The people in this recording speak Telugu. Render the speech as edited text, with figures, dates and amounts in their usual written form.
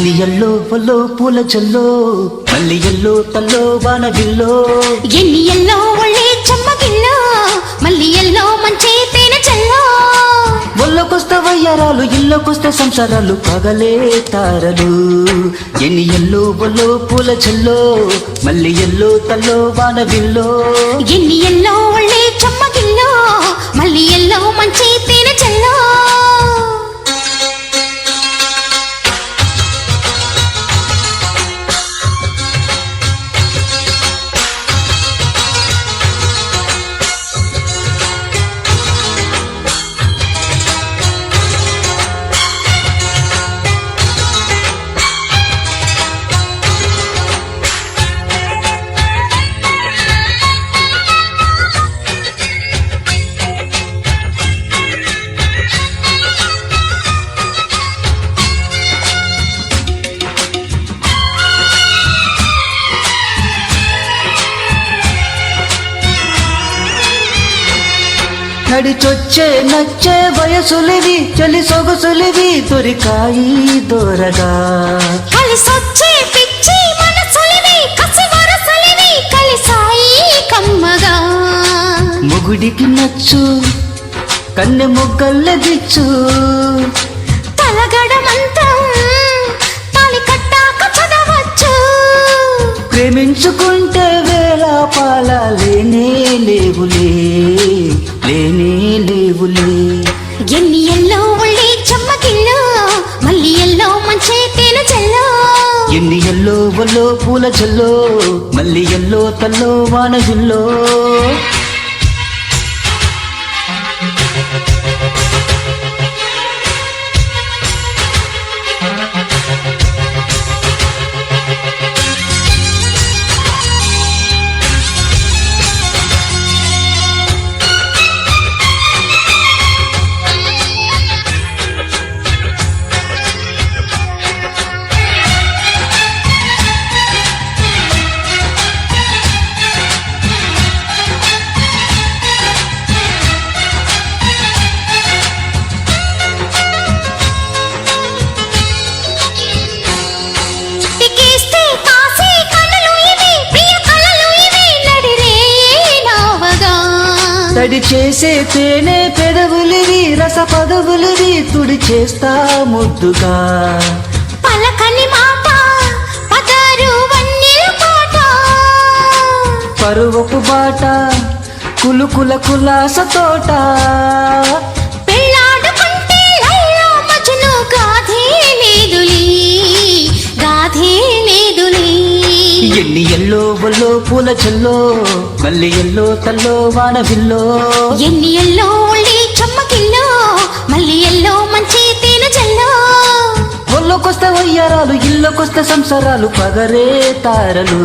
ఎన్ని ఎల్లో పొల్లో పూల జల్లో మల్లి ఎల్లో తల్లో వానవిల్లో ఎన్ని ఎల్లో ఒళ్ళే చెమ్మగిల్లో మల్లి ఎల్లో మంచి తేనె చల్లో ఒళ్ళకొస్తే వయ్యారాలు ఇళ్ళకొస్తే సంసారాలు పగలే తారలు ఎన్ని ఎల్లో పొల్లో పూల జల్లో మల్లి ఎల్లో తల్లో వానవిల్లో ఎన్ని ఎల్లో ఒళ్ళే చెమ్మగిల్లో మల్లి ఎల్లో మంచి తేనె చల్లో నడిచొచ్చే నచ్చే వయసులివి చలి సొగసులివి దొరికాయి దొరగా కలిసొచ్చే పిచ్చి మనసులివి కసి వరసలివి కలిసాయి కమ్మగా మొగుడికి నచ్చు కన్నె మొగ్గల్ల దిచ్చు తలగడ మంత్రం తాళి కట్టాక చదవచ్చు ప్రేమించుకుంటే వేళ పాల లేనే లేవులే లేనే లేవులే ఎన్ని ఎల్లో ఒళ్ళే చెమ్మగిల్లో మల్లి ఎల్లో మంచి తేనె చల్లో ఎన్ని ఎల్లో వల్లో పూల జల్లో మల్లి ఎల్లో తల్లో వానవిల్లో తడి చేసే తేనె పెదవులివి రస పదవులివి తుడి చేస్తా ముద్దుగా పలకని మాట పదారు వన్నెల పాట పరువపు బాట కులుకుల కులాస తోట పెళ్ళాడుకుంటే లైలా మజ్ను గాథే లేదులే గాథే లేదులే ఎన్ని ఎల్లో వల్లో పూల జల్లో మల్లి ఎల్లో తల్లో వానవిల్లో ఎన్ని ఎల్లో ఒళ్ళే చెమ్మగిల్లో మల్లి ఎల్లో మంచి తేనె చల్లో ఒళ్ళకొస్తే వయ్యారాలు ఇళ్ళకొస్తే సంసారాలు పగరే తారలు